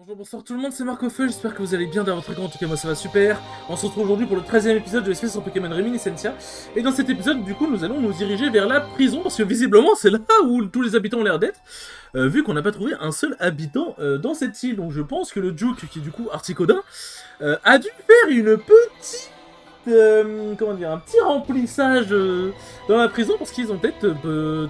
Bonjour, bonsoir tout le monde, c'est Marc Feu, j'espère que vous allez bien dans votre écran, en tout cas moi ça va super. On se retrouve aujourd'hui pour le 13e épisode de l'espèce en Pokémon Reminiscencia. Et dans cet épisode, du coup, nous allons nous diriger vers la prison, parce que visiblement c'est là où tous les habitants ont l'air d'être, vu qu'on n'a pas trouvé un seul habitant dans cette île. Donc je pense que le Duke, qui est du coup Articodin, a dû faire une petite... comment dire, un petit remplissage dans la prison, parce qu'ils ont peut-être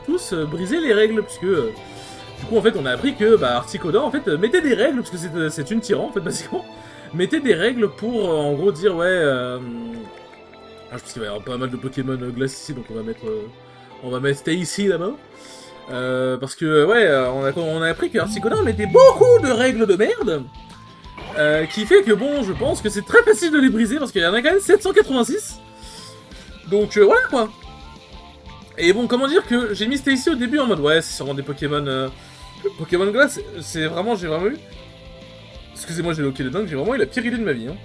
tous brisé les règles, puisque... du coup, en fait, on a appris que Articodin, en fait, mettait des règles, parce que c'est une tyran, en fait, basiquement, mettait des règles pour, en gros, dire, ouais, je pense qu'il va y avoir pas mal de Pokémon glace ici, donc on va mettre Stacy là-bas. Parce que, ouais, on a appris que Articodin mettait beaucoup de règles de merde, qui fait que, bon, je pense que c'est très facile de les briser, parce qu'il y en a quand même 786. Donc, voilà, quoi. Et bon, comment dire que j'ai mis Stacy au début en mode, ouais, c'est sûrement des Pokémon... Pokémon Glace, c'est vraiment, j'ai vraiment eu... Excusez-moi, j'ai loqué le dingue, j'ai vraiment eu la pire idée de ma vie, hein.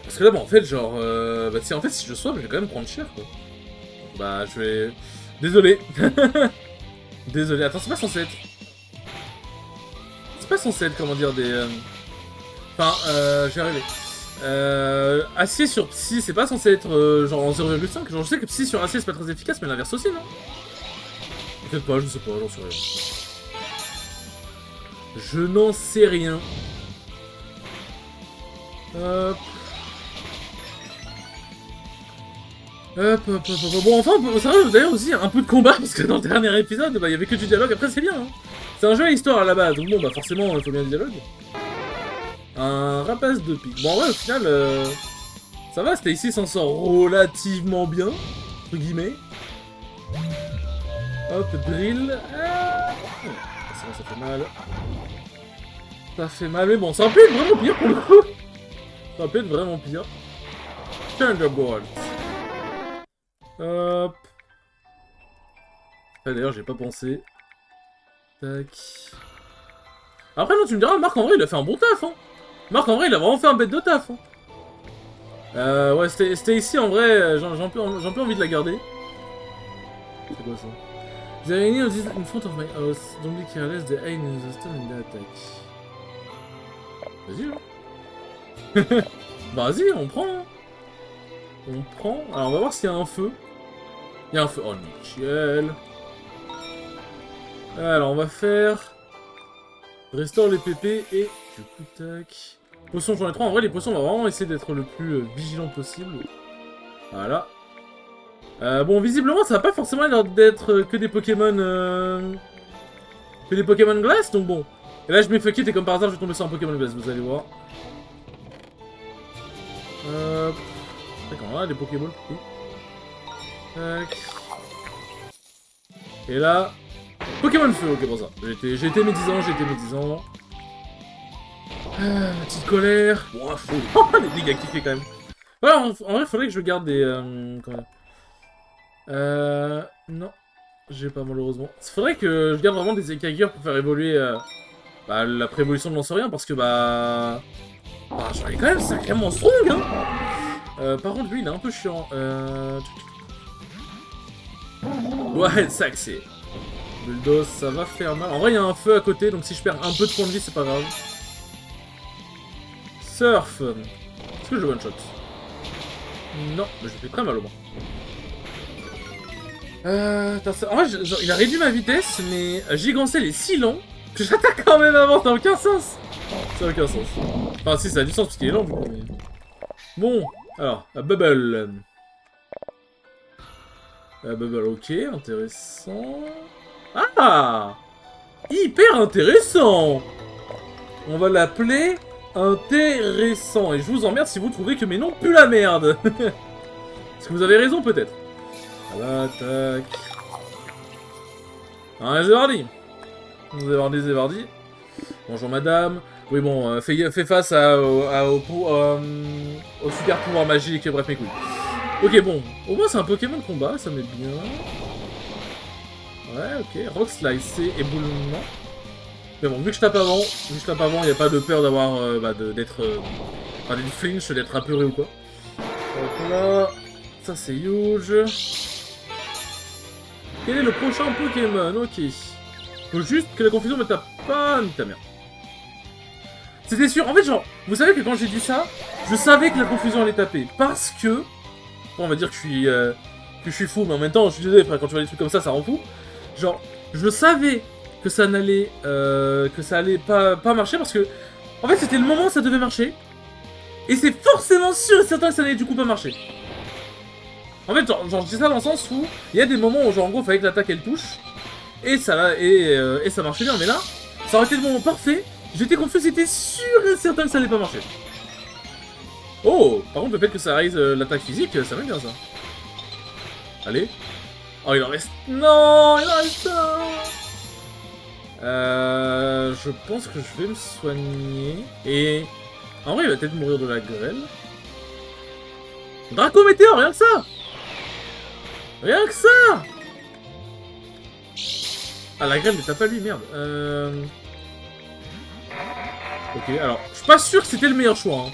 Parce que là, bah, en fait, genre... bah, en fait, si je swap, je vais quand même prendre cher, quoi. Bah, je vais... Désolé. Désolé. Attends, c'est pas censé être... C'est pas censé être, comment dire, des... Enfin, je vais arriver. Acier sur Psy, c'est pas censé être genre en 0,5. Genre, je sais que Psy sur Acier, c'est pas très efficace, mais l'inverse aussi, non? Peut-être pas, je sais pas, j'en sais rien. Je n'en sais rien. Hop. Hop. Bon, enfin, ça va d'ailleurs aussi un peu de combat, parce que dans le dernier épisode, bah, il y avait que du dialogue. Après, c'est bien, hein. C'est un jeu à histoire à la base, donc bon, bah forcément, il faut bien du dialogue. Un rapace de pique. Bon, ouais, au final, ça va, Stacy s'en sort relativement bien, entre guillemets. Hop, drill. Ça fait mal. Ça fait mal, mais bon, ça aurait pu être vraiment pire pour le coup. Ça aurait pu être vraiment pire. Thunderbolt. Hop. Ah, d'ailleurs, j'ai pas pensé. Tac. Après, non, tu me diras, Marc, en vrai, il a fait un bon taf, hein. Marc, en vrai, il a vraiment fait un bête de taf, hein. Ouais, Stacy, en vrai, j'ai un peu envie de la garder. C'est quoi ça? The enemy is in front of my house. Don't be careless, the aim in the stone and the attack. Vas-y, hein. Vas-y, on prend, hein. On prend. Alors, on va voir s'il y a un feu. Il y a un feu. Oh, nickel. Alors, on va faire... Restaure les PP et... Du coup, tac... Potions, j'en ai 3. En vrai, les potions, on va vraiment essayer d'être le plus vigilant possible. Voilà. Bon, visiblement, ça va pas forcément l'air d'être que des Pokémon... Que des Pokémon glace, donc bon. Et là, je m'ai fucké et comme par hasard, je vais tomber sur un Pokémon glace, vous allez voir. Tac, on a des Pokéballs. Tac. Et là... Pokémon feu, ok, pour ça. J'ai été médisant, petite colère. Bon, faut... les dégâts qu'il fait quand même. Ouais, en vrai, faudrait que je garde des... comment dire. Non. J'ai pas, malheureusement. Faudrait que je garde vraiment des écailleurs pour faire évoluer bah, la préévolution de Lancerien, parce que bah... J'en ai quand même sacrément strong, hein. Par contre, lui, il est un peu chiant. Ouais, ça c'est... Bulldoze, ça va faire mal. En vrai, il y a un feu à côté, donc si je perds un peu de points de vie, c'est pas grave. Surf. Est-ce que je one-shot? Non, mais je fais très mal au moins. En vrai, il a réduit ma vitesse, mais Gigancel est si lent que j'attaque quand même avant, ça n'a aucun sens. Ça n'a aucun sens. Enfin, si, ça a du sens parce qu'il est lent, du coup, mais... Bon, alors, Bubble. Bubble, ok, intéressant. Ah! Hyper intéressant! On va l'appeler intéressant. Et je vous emmerde si vous trouvez que mes noms puent la merde. Est-ce que vous avez raison, peut-être? Voilà, tac. Un Zévardi. Zévardi. Bonjour, madame. Oui, bon, fais face au super pouvoir magique, bref, mes couilles. Ok, bon. Au moins, c'est un Pokémon de combat, ça m'aide bien. Ouais, ok. Rock Slice, éboulement. Mais bon, vu que je tape avant, il n'y a pas de peur d'avoir, d'être... Enfin, d'être flinch, d'être apeuré ou quoi. Donc là, ça c'est huge. Quel est le prochain Pokémon? Ok. Faut juste que la confusion me tape pas ni ta mère. C'était sûr. En fait, genre, vous savez que quand j'ai dit ça, je savais que la confusion allait taper. Parce que... Bon, on va dire que je suis fou, mais en même temps, je suis désolé, frère, quand tu vois des trucs comme ça rend fou. Genre, je savais que ça n'allait... que ça allait pas marcher, parce que... En fait, c'était le moment où ça devait marcher. Et c'est forcément sûr et certain que ça n'allait du coup pas marcher. En fait, genre je dis ça dans le sens où... Il y a des moments où, genre, en gros, il fallait que l'attaque, elle touche. Et ça marchait bien, mais là, ça aurait été le moment parfait. J'étais confus, c'était sûr et certain que ça allait pas marcher. Oh, par contre, le fait que ça raise l'attaque physique, ça m'aime bien ça. Allez. Oh, il en reste... Non, il en reste un. Je pense que je vais me soigner. Et... En vrai, il va peut-être mourir de la grêle. Draco Météor, rien que ça. Rien que ça. Ah, la grêle, mais t'as pas lui, merde. Ok, alors, je suis pas sûr que c'était le meilleur choix. Hein.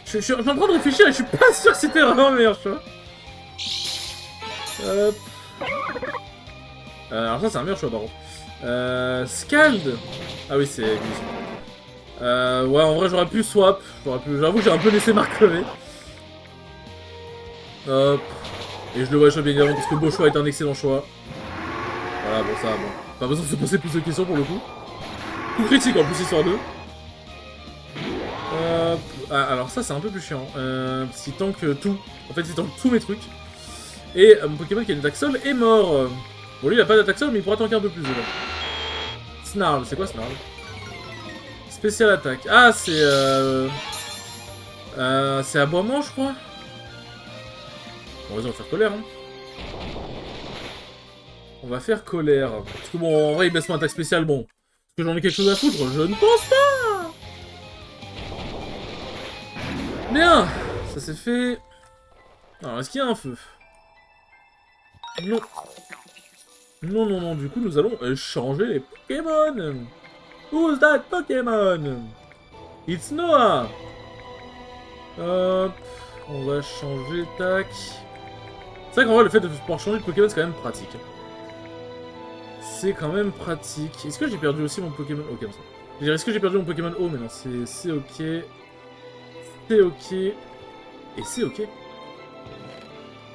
Je suis en train de réfléchir et je suis pas sûr que c'était vraiment le meilleur choix. Hop. Alors ça, c'est un meilleur choix, par contre. Scald. Ah oui, c'est... ouais, en vrai, j'aurais pu swap. J'avoue que j'ai un peu laissé Marc crever. Hop. Et je le vois choix bien évidemment parce que Beauchoix est un excellent choix. Voilà, bon, ça, bon. Pas besoin de se poser plus de questions pour le coup. Coup critique en plus, histoire 2. Ah, alors ça, c'est un peu plus chiant. Parce qu'il tank tout. En fait, il tank tous mes trucs. Et mon Pokémon qui a une attaque sol est mort. Bon, lui, il a pas d'attaque sol, mais il pourra tanker un peu plus dedans. Snarl, c'est quoi Snarl? Spécial attaque. Ah, c'est aboiement, je crois. Bon, vas-y, on va faire colère, hein. On va faire colère. Parce que bon, en vrai, il baisse mon attaque spéciale, bon. Est-ce que j'en ai quelque chose à foutre? Je ne pense pas. Bien, ça c'est fait. Alors, est-ce qu'il y a un feu? Non. Non, non, non, du coup, nous allons changer les Pokémon. Who's that Pokémon? It's Noah. Hop, on va changer, tac. C'est vrai qu'en vrai, le fait de pouvoir changer de Pokémon, c'est quand même pratique. C'est quand même pratique. Est-ce que j'ai perdu aussi mon Pokémon? Ok, non, ça. Je veux dire, est-ce que j'ai perdu mon Pokémon O? Mais non, c'est ok. C'est ok. Et c'est ok.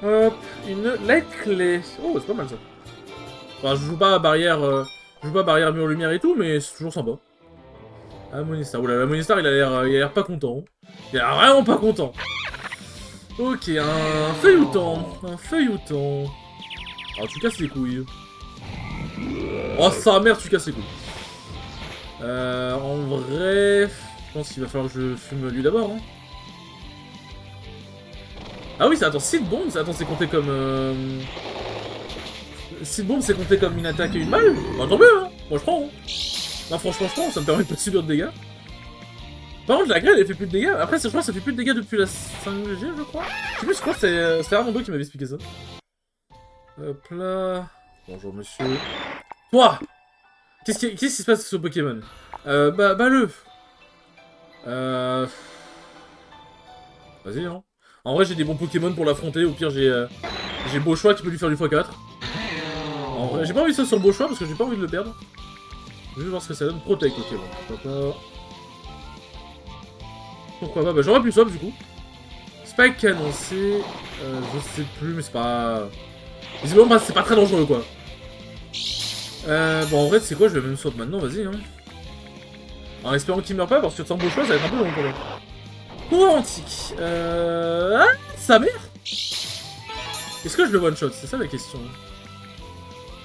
Hop, la clé. Oh, c'est pas mal ça. Enfin, je joue pas à barrière, mur lumière et tout, mais c'est toujours sympa. Amonistar. Oula, Amonistar, il a l'air pas content. Il a l'air vraiment pas content. Ok, un feuilleton. Un feuilleton. Oh, tu casses les couilles. Oh, sa mère, tu casses les couilles. En vrai, je pense qu'il va falloir que je fume lui d'abord. Hein. Ah oui, attends, Seed Bomb, attends, c'est compté comme... Seed Bomb, c'est compté comme une attaque et une balle? Bah tant mieux, hein. Moi je prends. Hein. Non, franchement, je prends, ça me permet de pas subir de dégâts. Par contre, la grêle, elle fait plus de dégâts. Après, je crois que ça fait plus de dégâts depuis la 5G, je crois. Je sais plus, je crois que c'est Armando qui m'avait expliqué ça. Hop là... Bonjour, monsieur. Toi! Qu'est-ce qui se passe sur ce Pokémon? Le... Vas-y, hein. En vrai, j'ai des bons Pokémon pour l'affronter. Au pire, j'ai Beauchoix qui peut lui faire du x4. En vrai, j'ai pas envie de ça sur Beauchoix parce que j'ai pas envie de le perdre. Je vais voir ce que ça donne. Protect, ok, bon. Pourquoi pas. Pourquoi pas? Bah, j'aurais pu swap du coup. Spike Canon, c'est. Je sais plus, mais c'est pas. Visiblement, c'est pas très dangereux quoi. Bon, en vrai, c'est quoi? Je vais même swap maintenant, vas-y, hein. En espérant qu'il meurt pas parce que sans Beauchoix, ça va être un peu long quand même. Courant antique. Ah, sa mère. Est-ce que je le one-shot? C'est ça la question.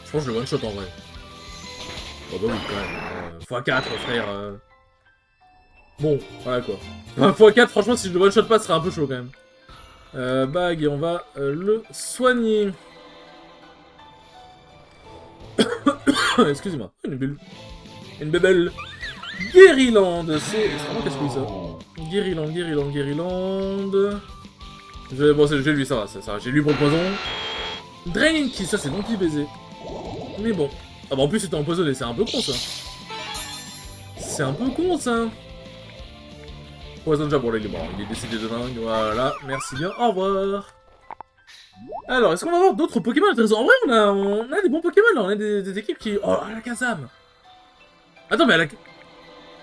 Je pense que je le one-shot en vrai. Oh bah oui, quand même. x4, frère. Bon, voilà quoi. x4, franchement, si je le one-shot pas, ce serait un peu chaud quand même. Bag, et on va le soigner. Excusez-moi. Une bulle. Une bébelle. Guériland, c'est vraiment casse-couille ça. Guériland. Bon, j'ai lui, ça va. J'ai lui pour le poison. Draining Kiss, ça c'est Donkey baiser. Mais bon. Ah bah en plus c'était empoisonné, c'est un peu con ça. C'est un peu con ça. Poison déjà, bon là il est mort, il est décédé de dingue, voilà, merci bien, au revoir. Alors, est-ce qu'on va avoir d'autres Pokémon intéressants? En vrai, on a des bons Pokémon là, on a des équipes qui... Oh, la Kazam. Attends, mais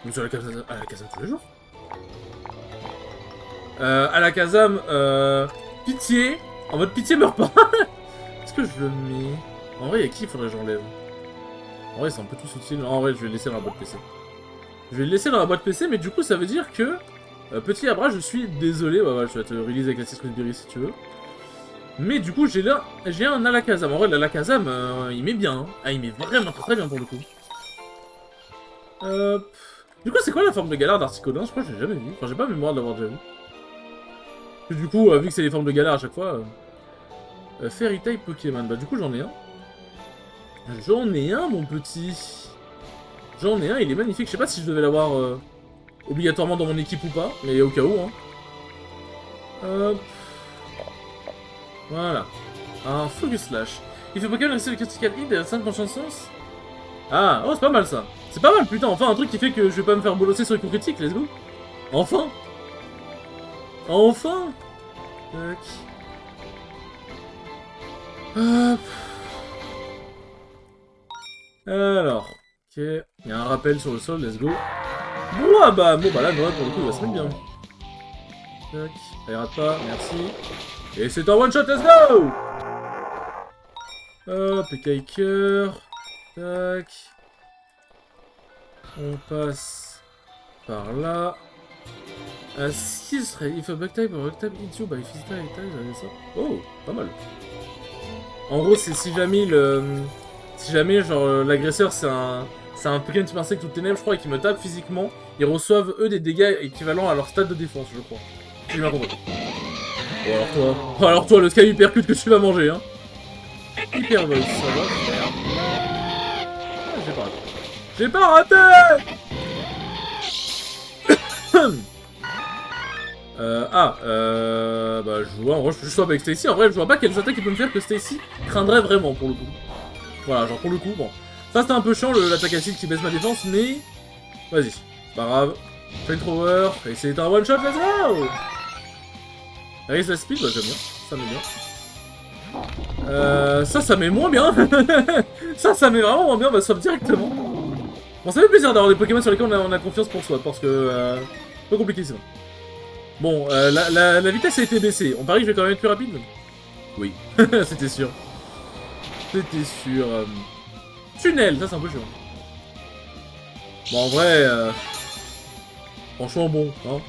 Ou sur à la Kazam tous les jours. À la Kazam, pitié. En mode pitié, meurs pas. Est-ce que je le mets? En vrai, il y a qui il faudrait que j'enlève? En vrai, c'est un peu tous utiles. En vrai, je vais le laisser dans la boîte PC. Je vais le laisser dans la boîte PC, mais du coup, ça veut dire que... petit Abra, je suis désolé. Bah, voilà, je vais te release avec la Raspberry si tu veux. Mais du coup, j'ai un Alakazam. En vrai, l'Alakazam, il met bien. Hein. Ah, il met vraiment très bien pour le coup. Du coup, c'est quoi la forme de galère d'Articodin? Je crois que je l'ai jamais vu. Enfin, j'ai pas mémoire de l'avoir déjà vu. Et du coup, vu que c'est les formes de galère à chaque fois... Fairy type Pokémon. Bah, du coup, j'en ai un. J'en ai un, mon petit. J'en ai un, il est magnifique. Je sais pas si je devais l'avoir obligatoirement dans mon équipe ou pas, mais au cas où, hein. Voilà. Un Focus Slash. Il fait Pokémon rester le critical hit et à 5 chance. Ah, oh, c'est pas mal ça. C'est pas mal, putain. Enfin, un truc qui fait que je vais pas me faire bolosser sur les coups critiques, let's go. Enfin. Enfin. Tac. Alors, ok, il y a un rappel sur le sol, let's go. Bon, bah là, Noah, pour le coup, il va se mettre bien. Tac, il rate pas, merci. Et c'est un one shot, let's go. Hop, Kiker. Tac. On passe par là. Si, ce serait if a bug type or bug type hits you by physical attack, j'avais ça. Oh, pas mal. En gros, c'est si jamais le... Si jamais, genre, l'agresseur, c'est un Pokémon type insecte ou ténèbres, je crois, et qui me tape physiquement, ils reçoivent, eux, des dégâts équivalents à leur stade de défense, je crois. J'ai bien compris. Bon, alors toi... Alors toi, le Sky Hypercute que tu vas manger, hein. Hyper Voice, ça va. Ah, j'ai pas raté. J'ai pas raté. Bah, je vois, en vrai, je swap avec Stacy. En vrai, je vois pas quelles attaques il peut me faire que Stacy craindrait vraiment, pour le coup. Voilà, genre pour le coup, bon. Ça c'était un peu chiant l'attaque acide qui baisse ma défense, mais... Vas-y, c'est pas grave. Flamethrower, et c'est un one shot, let's go. Raise la speed, bah j'aime bien, ça met bien. Ça met moins bien. Ça met vraiment moins bien, bah swap directement. Bon, ça fait plaisir d'avoir des Pokémon sur lesquels on a confiance pour swap, parce que... pas compliqué sinon. Bon, la vitesse a été baissée. On parie que je vais quand même être plus rapide? Oui, c'était sûr. C'était sûr. Tunnel, ça c'est un peu chiant. Bon, en vrai, franchement bon. Hein.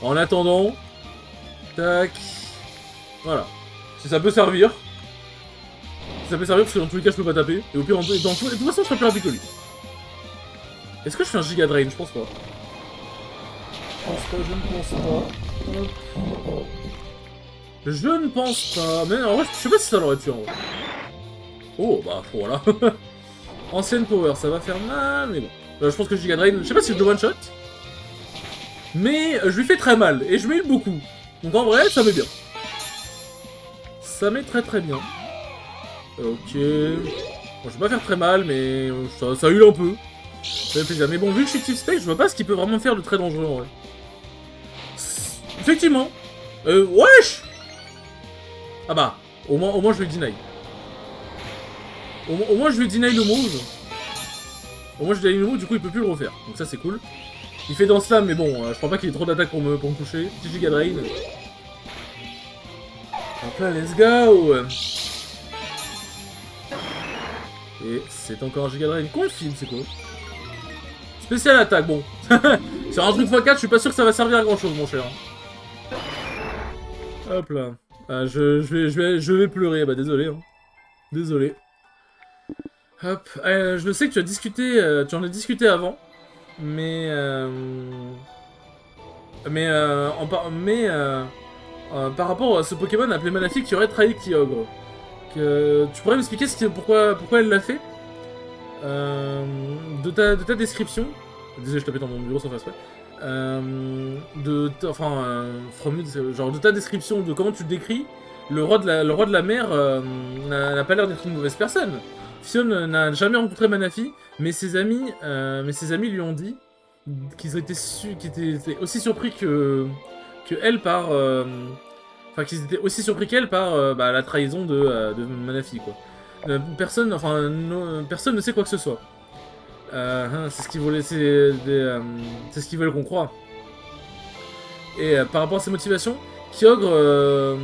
En attendant, tac, voilà. Si ça peut servir. Si ça peut servir, parce que dans tous les cas, je peux pas taper. Et au pire, de toute façon, je serai plus rapide que lui. Est-ce que je fais un Giga Drain? Je pense pas. Je ne pense pas. Je ne pense pas. Mais en vrai, je sais pas si ça l'aurait tué en vrai. Oh, bah voilà. Ancienne power, ça va faire mal, mais bon. Je pense que Giga Drain, je sais pas si je le one shot. Mais je lui fais très mal, et je m'heal beaucoup. Donc en vrai, ça met bien. Ça met très très bien. Ok. Bon, je vais pas faire très mal, mais ça heal un peu. Ça fait plaisir. Mais bon, vu que je suis type spec, je vois pas ce qu'il peut vraiment faire de très dangereux en vrai. Effectivement. Wesh. Ah bah, au moins je vais deny. Au moins je vais deny le move. Au moins je deny le move, du coup il peut plus le refaire. Donc ça c'est cool. Il fait dans slam, mais bon, je crois pas qu'il ait trop d'attaques pour me toucher. Petit Giga Drain. Donc là, let's go. Et c'est encore un Giga Drain. Confine, c'est quoi? Spécial attaque, bon. Sur un truc x4, je suis pas sûr que ça va servir à grand chose, mon cher. Hop là. Ah, je vais pleurer, bah désolé. Hein. Désolé. Hop. Je sais que tu as discuté, tu en as discuté avant. Mais par rapport à ce Pokémon appelé Manaphy qui aurait trahi Kyogre. Tu pourrais m'expliquer pourquoi elle l'a fait? De ta description. Désolé, je tapais dans mon bureau sans faire exprès. Genre de ta description, de comment tu le décris, le roi de la mer n'a pas l'air d'être une mauvaise personne. Fion n'a jamais rencontré Manaphy, mais ses amis lui ont dit qu'ils étaient aussi surpris que elle par... Enfin, qu'ils étaient aussi surpris qu'elle par la trahison de Manaphy, quoi. Personne ne sait quoi que ce soit. C'est ce qu'ils voulaient, c'est ce qu'ils veulent qu'on croie. Et par rapport à ses motivations, Kyogre,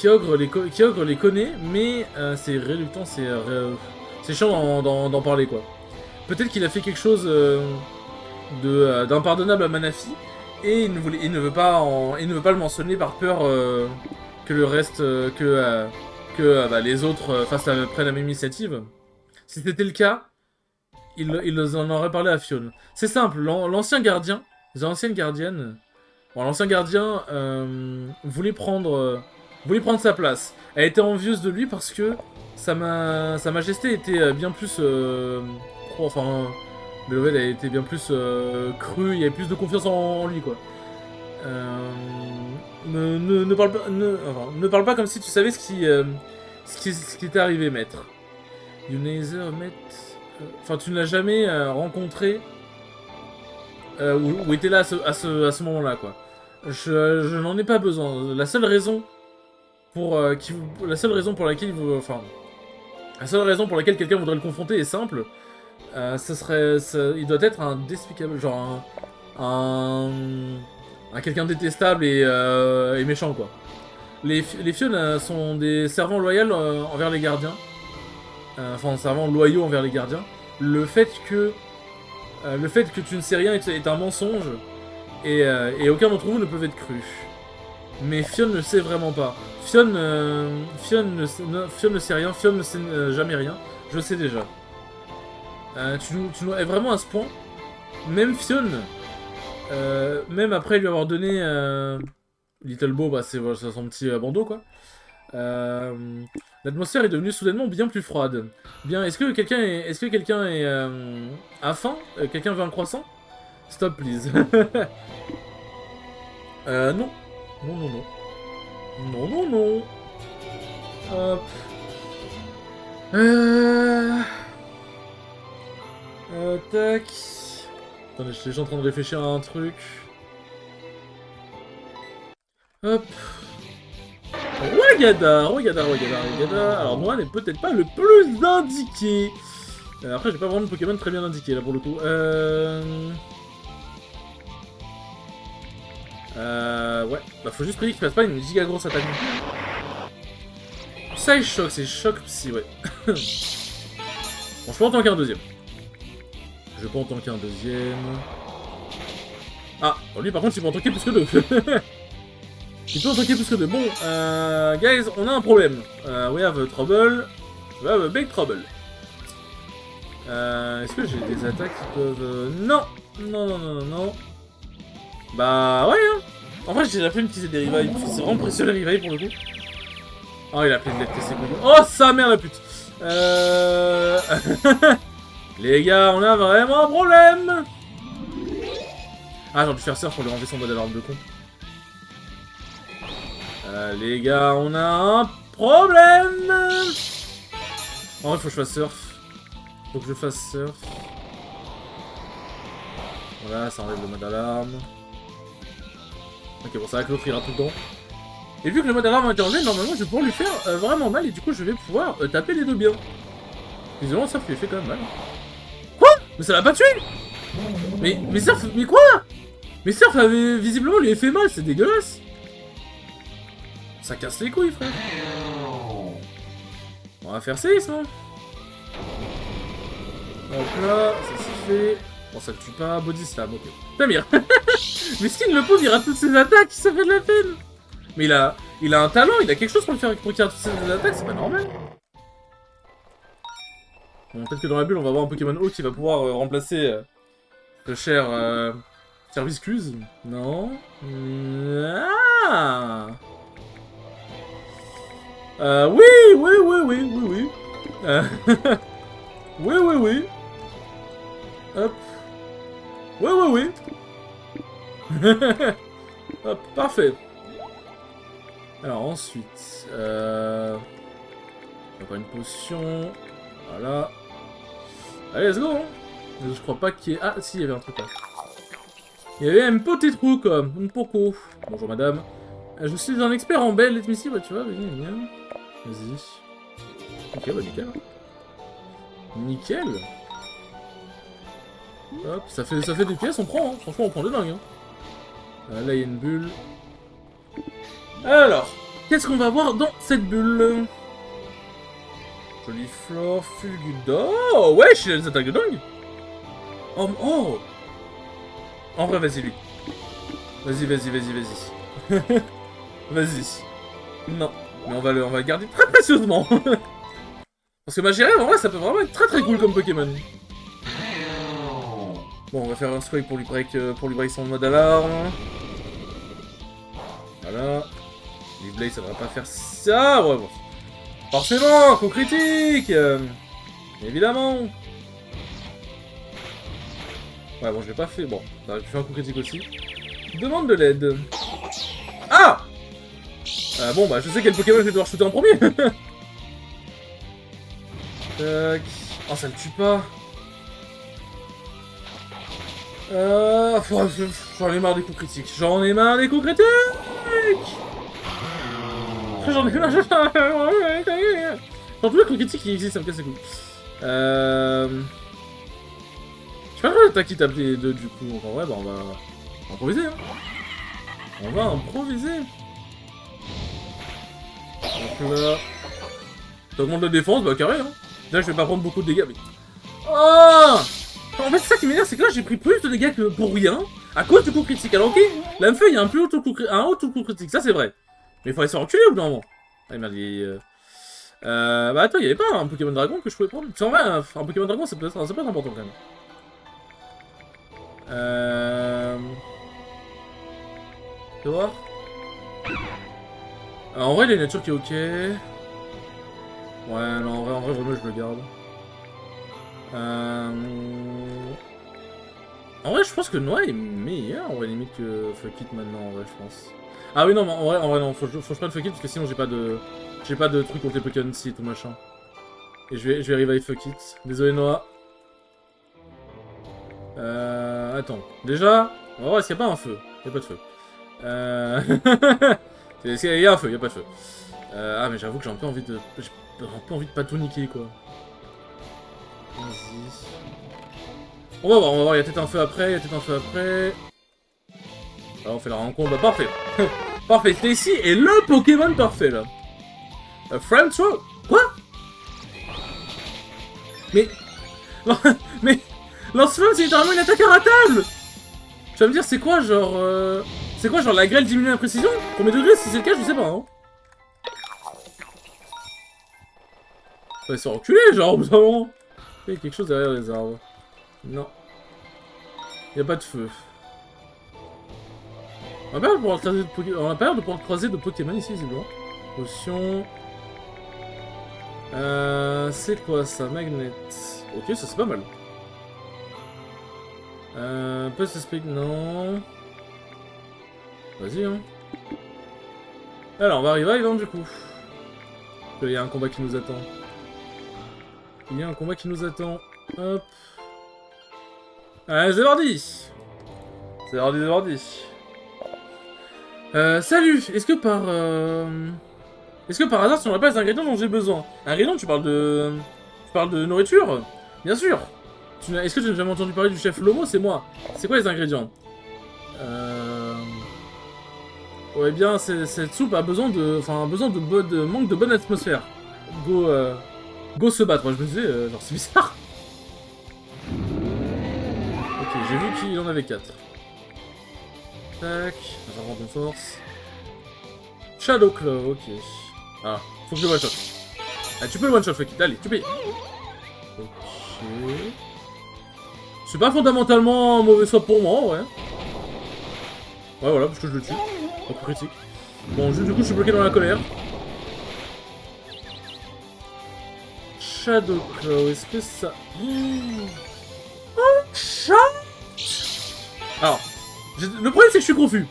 Kyogre les connaît, mais c'est réluctant, c'est chiant d'en parler, quoi. Peut-être qu'il a fait quelque chose d'impardonnable à Manafi, et il ne veut pas le mentionner par peur que le reste, bah, les autres prennent la même initiative. Si c'était le cas, il en aurait parlé à Fion. C'est simple, l'ancien gardien, l'ancienne gardienne, bon, l'ancien gardien voulait prendre sa place. Elle était envieuse de lui parce que sa majesté était bien plus, enfin, Beloved a été bien plus cru, il y avait plus de confiance en lui, quoi. Ne parle pas comme si tu savais ce qui t'est arrivé, maître. You neither met... Enfin, tu ne l'as jamais rencontré ou était là à ce moment-là, quoi. Je n'en ai pas besoin. La seule raison pour laquelle quelqu'un voudrait le confronter est simple. Il doit être un despicable, genre un quelqu'un détestable et méchant, quoi. Les Fion sont des servants loyaux envers les gardiens. Enfin, servants loyaux envers les gardiens. Le fait que tu ne sais rien est un mensonge, et aucun d'entre vous ne peut être cru. Mais Fion ne sait vraiment pas. Fion ne sait rien, Fion ne sait jamais rien. Je sais déjà. Tu es vraiment à ce point. Même Fion, même après lui avoir donné Little Bo, bah c'est son petit bandeau, quoi. L'atmosphère est devenue soudainement bien plus froide. Bien, est-ce que quelqu'un est à faim? Quelqu'un veut un croissant? Stop, please. Non. Non. Hop. Tac. Attendez, je suis déjà en train de réfléchir à un truc. Hop. Royada. Alors, Noah n'est peut-être pas le plus indiqué. Après, j'ai pas vraiment de Pokémon très bien indiqué, là, pour le coup. Ouais. Bah, faut juste prier qu'il fasse pas une giga grosse attaque. Psy-Shock, c'est Choc Psy, ouais. Bon, je peux en tanker un deuxième. Ah, bon, lui, par contre, il peut en tanker plus que deux. Il peut en tanker plus que deux. Bon, guys, on a un problème. We have trouble. We have a big trouble. Est-ce que j'ai des attaques qui peuvent... Non. Bah, ouais, hein. En vrai, j'ai la flemme utiliser des revives, parce que c'est vraiment précieux les revives pour le coup. Oh, il a plein de lettres, c'est cool. Oh, sa mère la pute. Les gars, on a vraiment un problème. Ah, j'ai dû faire surf pour lui enlever son mode d'alarme de con. Les gars, on a un problème. En vrai, faut que je fasse surf. Voilà, ça enlève le mode d'alarme. Ok, bon, ça va que l'autre ira tout le temps. Et vu que le mode d'alarme a été enlevé, normalement, je vais pouvoir lui faire vraiment mal. Et du coup, je vais pouvoir taper les deux bien. Visiblement, surf lui fait quand même mal. Quoi? Mais ça l'a pas tué? Mais surf, mais quoi? Mais surf avait visiblement lui fait mal, c'est dégueulasse. Ça casse les couilles, frère. On va faire séisme, hein. Hop là, ça c'est fait. Bon, ça le tue pas, body slam, ok. Tamir. Mais Skin le pauvre, il rate toutes ses attaques, ça fait de la peine. Mais il a un talent, il a quelque chose pour qu'il rate toutes ses attaques, c'est pas normal. Bon, peut-être que dans la bulle, on va avoir un Pokémon haut qui va pouvoir remplacer le cher Viscuse. Non. Ah. Oui. Oui. Hop. Oui. Hop, parfait. Alors ensuite, encore une potion. Voilà. Allez, let's go, hein. Je crois pas qu'il y ait... Ah, si, il y avait un truc là. Il y avait un petit truc, un poco. Bonjour madame. Je suis un expert en belle, let me see, ouais, tu vois, viens. Vas-y. Ok, bah nickel. Hop, ça fait des pièces, on prend, hein. Franchement on prend de dingue. Hein. Là il y a une bulle. Alors, qu'est-ce qu'on va voir dans cette bulle? Jolie flore, fulgudor. Oh, wesh, il a des attaques de dingue. Oh, oh. En vrai, vas-y lui. Vas-y. Vas-y. Non, mais on va le garder très précieusement. Parce que Magirève, en vrai, ça peut vraiment être très cool comme Pokémon. Bon, on va faire un swipe pour lui break son mode alarme. Voilà. Blade, ça devrait pas faire ça. Ouais, bon. Forcément, coup critique. Évidemment. Ouais, bon, je l'ai pas fait. Bon, je fais un coup critique aussi. Demande de l'aide. Ah, bon, bah, je sais quel Pokémon je vais devoir shooter en premier. Tac. Oh, ça le tue pas. J'en ai marre des coups critiques. J'en ai marre. Genre tous les coups critiques qui existent, ça me casse les couilles. Je sais pas trop l'attaque qui tape les deux du coup. Enfin, ouais, bah on va improviser. Hein. On va improviser. Donc là. T'augmentes la défense, bah carré. Hein. Là, je vais pas prendre beaucoup de dégâts. Mais... Oh, en fait, c'est ça qui m'énerve, c'est que là, j'ai pris plus de dégâts que pour rien à cause du coup critique. Alors, ok, la me fait, il y a un haut coup critique, ça c'est vrai. Mais il faudrait se reculer au bout d'un moment. Ah merde, bah attends, il y avait pas un Pokémon Dragon que je pouvais prendre? C'est en vrai, un Pokémon Dragon, ça peut être important quand même. Tu vois? En vrai, il y a une nature qui est ok. Ouais, non, en vrai, vraiment, je le garde. En vrai, je pense que Noah est meilleur, en vrai, limite que Fuck It maintenant, en vrai, je pense. Ah oui, non, mais en vrai, non, faut que je prenne Fuck It, parce que sinon j'ai pas de truc contre les Pokémon si tout machin. Et je vais revive Fuck It. Désolé, Noah. Attends. Déjà, on va voir, est-ce qu'il n'y a pas un feu? Il n'y a pas de feu. Il y a un feu, il n'y a pas de feu. Ah, mais j'avoue que j'ai un peu envie de... J'ai un peu envie de pas tout niquer, quoi. Vas-y. On va voir, il y a peut-être un feu après, Ah, on fait la rencontre, bah parfait. Parfait, Stacy est le Pokémon parfait, là. Friend Throw. Quoi? Mais... mais... Lance-flamme, c'est littéralement une attaque inratable. Tu vas me dire, c'est quoi, genre... C'est quoi, genre, la grêle diminue la précision? Premier degré, si c'est le cas, je sais pas, hein. On va se reculer, genre, au bout d'un moment. Il y a quelque chose derrière les arbres. Non. Il n'y a pas de feu. On a pas l'air de pouvoir croiser de Pokémon ici, visiblement. Potion. C'est quoi ça? Magnet. Ok, ça c'est pas mal. Pas suspect, non. Vas-y, hein. Alors, on va arriver à Yvan, du coup. Il y a un combat qui nous attend. Hop. Allez, c'est parti. Salut. Est-ce que par hasard, tu n'aurais pas les ingrédients dont j'ai besoin? Ingrédients, tu parles de nourriture? Bien sûr. Est-ce que tu n'as jamais entendu parler du chef Lomo? C'est moi. C'est quoi les ingrédients? Ouais, bien, cette soupe a besoin de... Enfin, manque de bonne atmosphère. Go se battre. Moi, je me disais, genre, c'est bizarre. Ok, j'ai vu qu'il en avait 4. Tac, on va rendre en force. Shadow Claw, ok. Ah, faut que je le one-shot. Ah, tu peux le one-shot, fuck it, allez, tu peux y... Ok... C'est pas fondamentalement un mauvais swap pour moi, ouais. Ouais, voilà, parce que je le tue. Donc critique. Bon, du coup, je suis bloqué dans la colère. Shadow Claw, est-ce que ça... Oh, chat. Alors, le problème c'est que je suis confus.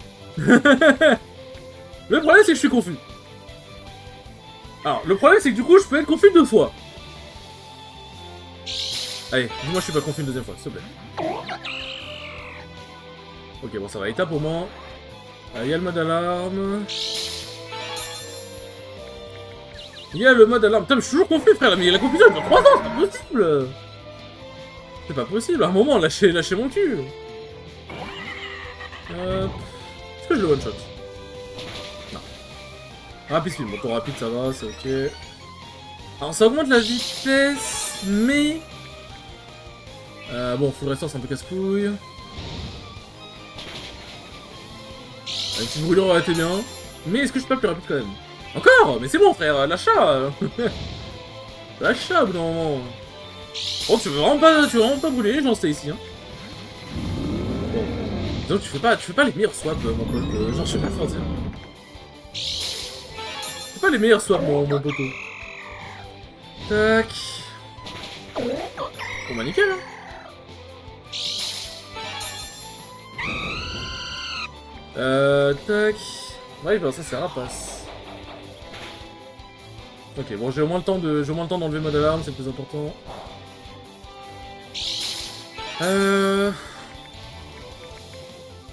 Alors, le problème c'est que du coup, je peux être confus 2 fois. Allez, dis-moi je suis pas confus une 2e fois, s'il te plaît. Ok, bon, ça va, étape au moins. Il y a le mode alarme. Putain, mais je suis toujours confus, frère, mais il y a la confusion depuis 3 ans, c'est pas possible. C'est pas possible, à un moment, lâchez mon cul. Est-ce que je le one-shot? Non. Rapide spin, bon, pour rapide ça va, c'est ok. Alors ça augmente la vitesse, mais... bon, full restore c'est un peu casse-couille. Une petite brûlure aurait été bien. Mais est-ce que je suis pas plus rapide quand même? Encore? Mais c'est bon frère, l'achat. L'achat au bout d'un moment. Oh, tu veux vraiment pas brûler, j'en sais ici, hein. Bon. Donc tu fais pas les meilleurs swaps, mon pote. Genre, je sais pas trop dire. C'est pas les meilleurs swaps, mon poteau. Tac. Bon bah nickel, hein. Tac. Ouais, bah ça c'est rapace. Ok, bon, j'ai au moins le temps d'enlever mode alarme, c'est le plus important.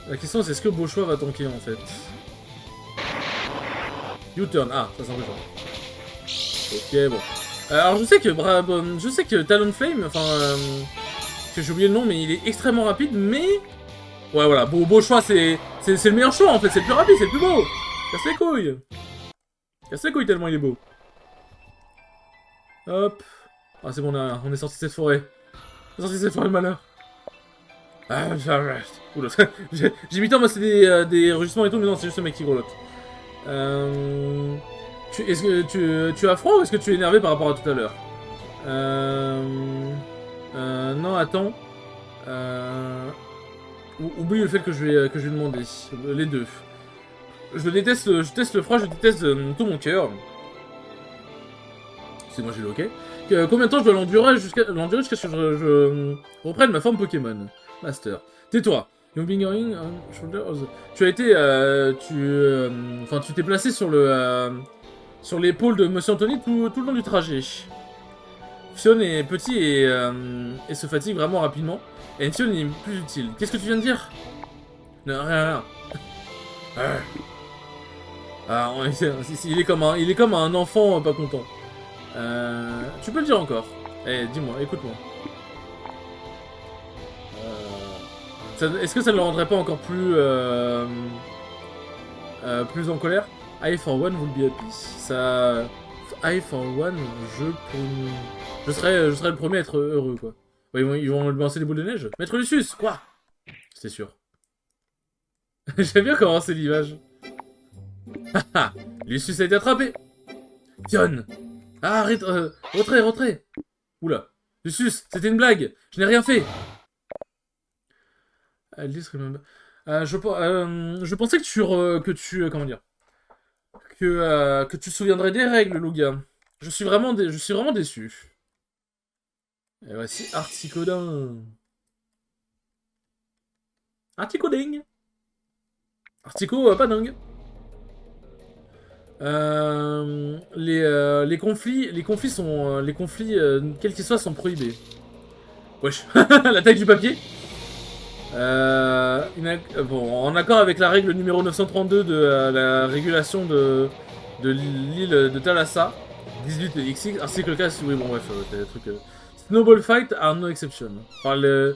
La question c'est est-ce que Beauchois va tanker en fait? U-turn, ah, ça c'est un peu fort. Ok, bon. Alors je sais que Talonflame, enfin, que j'ai oublié le nom, mais il est extrêmement rapide, mais... Ouais, voilà, Beauchois c'est le meilleur choix en fait, c'est le plus rapide, c'est le plus beau. Casse les couilles. Casse les couilles tellement il est beau. Hop. Ah c'est bon, on est sorti de cette forêt. On est sorti de cette forêt de malheur. Ah, j'arrête. Oula, j'ai mis temps, moi c'est des rugissements et tout, mais non, c'est juste le mec qui grelotte. Est-ce que tu as froid ou est-ce que tu es énervé par rapport à tout à l'heure? Non, attends. Oublie le fait que je vais demander. Les deux. Je déteste le froid, je déteste tout mon cœur. C'est moi j'ai le ok. Combien de temps je dois l'endurer jusqu'à ce que je reprenne ma forme Pokémon Master. Tais-toi. You've been going on shoulder of the... Tu as été... Enfin, tu t'es placé sur le... sur l'épaule de Monsieur Anthony tout le long du trajet. Fion est petit et se fatigue vraiment rapidement. Et Fion est plus utile. Qu'est-ce que tu viens de dire? Non, rien. Ah, il est comme un enfant pas content. Tu peux le dire encore. Eh, dis-moi, écoute-moi. Est-ce que ça ne le rendrait pas encore plus... plus en colère? I for one will be happy. Ça... I for one, je serais le premier à être heureux, quoi. Ouais, ils vont lui lancer des boules de neige. Maître Lucius, quoi? C'est sûr. J'aime bien comment c'est l'image. Haha, Lucius a été attrapé. Fion. Ah, arrête, retrait. Oula. Lucius, c'était une blague. Je n'ai rien fait. Je pensais comment dire, que tu te souviendrais des règles, Lugia. Je suis vraiment déçu. Et voici Articodin. Articoding. Artico, pas dingue. Les conflits sont, quels qu'ils soient, sont prohibés. Wesh, l'attaque du papier. Bon, en accord avec la règle numéro 932 de la régulation de l'île de Thalassa, 18 XX, ainsi que le cas, oui bon bref, des trucs... Snowball Fight are no exception. Enfin, les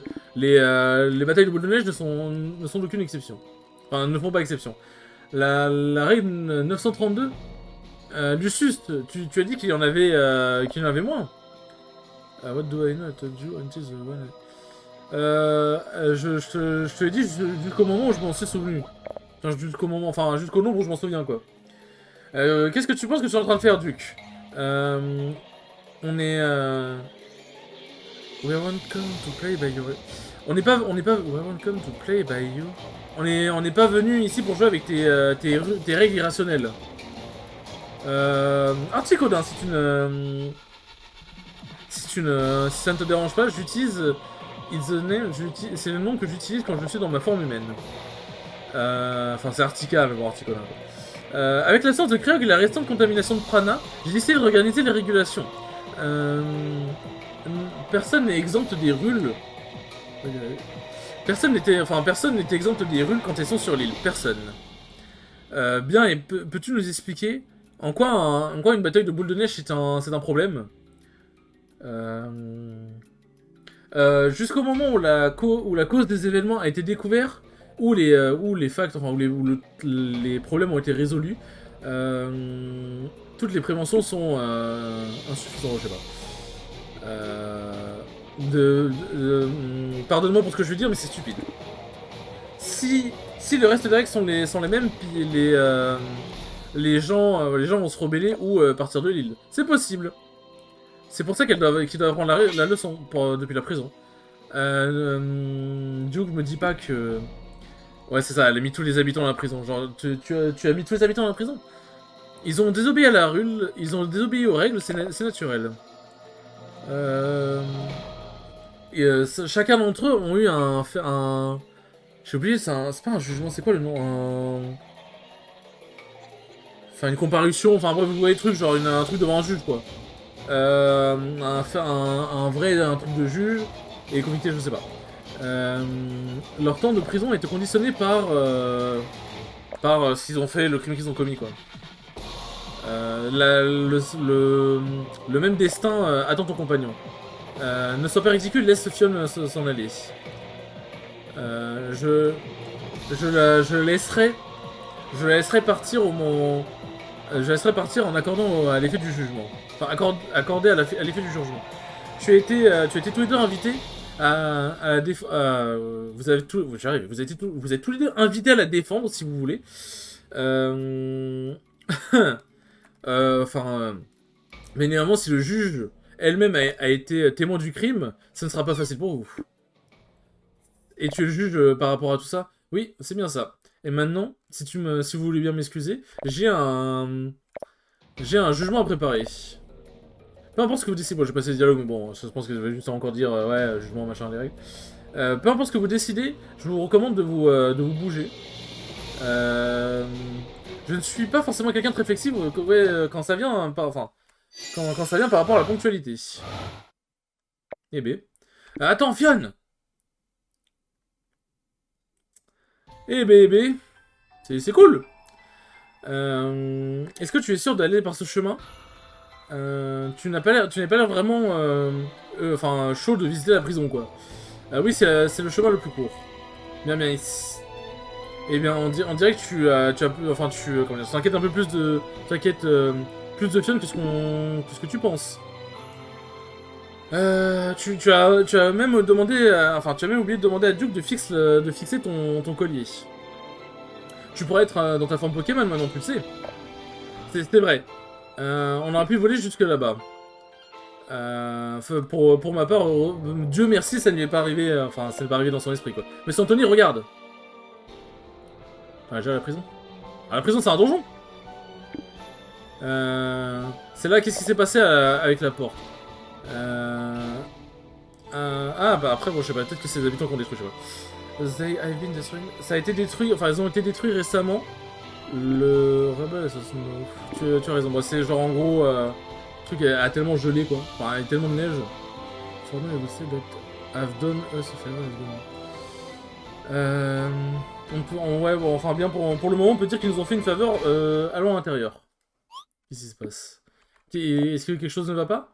batailles de boule de neige ne sont d'aucune exception. Enfin, ne font pas exception. La règle 932, Lucius, tu as dit qu'il y en avait moins. What do I know I told you until the one... je te l'ai dit jusqu'au moment où je m'en suis souvenu. Enfin, jusqu'au nombre où je m'en souviens, quoi. Qu'est-ce que tu penses que tu es en train de faire, Duc? On est... We won't come to play by you. On n'est pas... We won't come to play by you. On n'est pas venu ici pour jouer avec tes règles irrationnelles. Articodin, si ça ne te dérange pas, j'utilise... c'est le nom que j'utilise quand je suis dans ma forme humaine. Enfin, c'est Artica, mais bon, Articodin. Avec la sorte de Kriog et la restante contamination de prana, j'ai essayé de réorganiser les régulations. Personne n'est exempt des rules. Personne n'était exempt des rules quand elles sont sur l'île. Personne. Bien, et peux-tu nous expliquer en quoi une bataille de boules de neige c'est un problème? Jusqu'au moment où où la cause des événements a été découverte, où les facts, enfin, les problèmes ont été résolus, toutes les préventions sont insuffisantes, je sais pas. Pardonne-moi pour ce que je veux dire, mais c'est stupide. Si le reste des règles sont les mêmes, puis les gens vont se rebeller ou partir de l'île. C'est possible. C'est pour ça qu'ils doivent apprendre la leçon depuis la prison. Duke me dit pas que... Ouais, c'est ça, elle a mis tous les habitants dans la prison. Genre, tu as mis tous les habitants dans la prison. Ils ont désobéi à la rule, ils ont désobéi aux règles, c'est naturel. Chacun d'entre eux ont eu un... J'ai oublié, c'est pas un jugement, c'est quoi le nom Enfin, une comparution, enfin bref, vous voyez le truc, genre un truc devant un juge, quoi. Un truc de juge, et comité, je sais pas. Leur temps de prison a été conditionné par ce qu'ils ont fait, le crime qu'ils ont commis, quoi. Le même destin attend ton compagnon. Ne sois pas ridicule, laisse Fion s'en aller. Je la laisserai partir au moment... Je la laisserai partir en accordant à l'effet du jugement. Enfin, accordé à l'effet du jugement. Tu as été tous les deux invités à la défense. Vous avez tous... J'arrive. Vous êtes tous les deux invités à la défendre si vous voulez. Mais néanmoins, si le juge elle-même a été témoin du crime, ça ne sera pas facile pour vous. Et tu es le juge par rapport à tout ça? Oui, c'est bien ça. Et maintenant, si vous voulez bien m'excuser, j'ai un jugement à préparer. Peu importe ce que vous décidez, bon, je vais passer le dialogue, mais bon, je pense que je vais juste encore dire, ouais, jugement, machin, les règles. Peu importe ce que vous décidez, je vous recommande de vous bouger. Je ne suis pas forcément quelqu'un de très flexible quand ça vient, quand ça vient par rapport à la ponctualité. Eh ben. Attends, Fion! Eh ben. C'est cool! Est-ce que tu es sûr d'aller par ce chemin? Tu n'as pas l'air vraiment chaud de visiter la prison, quoi. Oui, c'est le chemin le plus court. Bien. Eh bien, on dirait que tu t'inquiètes un peu plus de... plus de Fion que ce que tu penses. Tu as même demandé... tu as même oublié de demander à Duke de fixer ton collier. Tu pourrais être dans ta forme Pokémon maintenant, tu le sais. C'est vrai. On aurait pu voler jusque là-bas. Pour ma part, Dieu merci, ça ne lui est pas arrivé... ça n'est pas arrivé dans son esprit, quoi. Mais c'est Anthony, regarde. Déjà la prison. La prison, c'est un donjon. C'est là, qu'est-ce qui s'est passé avec la porte? Après, bon, je sais pas, peut-être que c'est les habitants qui ont détruit, je sais pas. Ça a été détruit, enfin, ils ont été détruits récemment. Le Rebel Assassin. Tu as raison, bon, c'est genre en gros, le truc a tellement gelé, quoi. Enfin, il y a tellement de neige. Have done us a favor. Bien pour le moment, on peut dire qu'ils nous ont fait une faveur. Allons à l'intérieur. Qu'est-ce qui se passe? Est-ce que quelque chose ne va pas?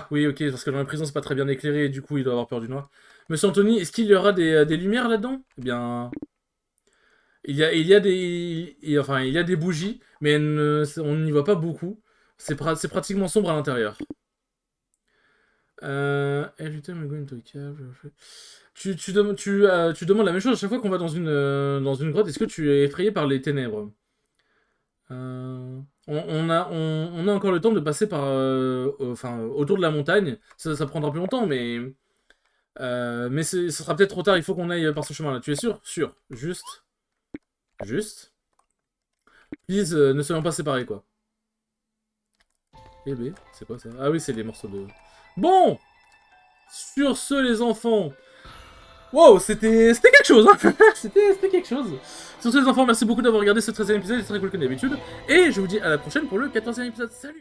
Oui, ok, parce que dans la prison, c'est pas très bien éclairé, et du coup, il doit avoir peur du noir. Monsieur Anthony, est-ce qu'il y aura des lumières là-dedans? Eh bien... Il y a des bougies, mais on n'y voit pas beaucoup. C'est pratiquement sombre à l'intérieur. Every time we go into a cave... Tu demandes la même chose à chaque fois qu'on va dans une grotte. Est-ce que tu es effrayé par les ténèbres? On a encore le temps de passer par autour de la montagne. Ça prendra plus longtemps, mais ce sera peut-être trop tard. Il faut qu'on aille par ce chemin-là. Tu es sûr? Sûr. Juste. Please, ne soyons pas séparés, quoi. Eh ben, c'est quoi ça? Ah oui, c'est les morceaux de... Bon! Sur ce, les enfants... Wow, c'était quelque chose, hein. C'était quelque chose. Sur ce, les enfants, merci beaucoup d'avoir regardé ce 13e épisode, c'est très cool comme d'habitude. Et je vous dis à la prochaine pour le 14e épisode. Salut!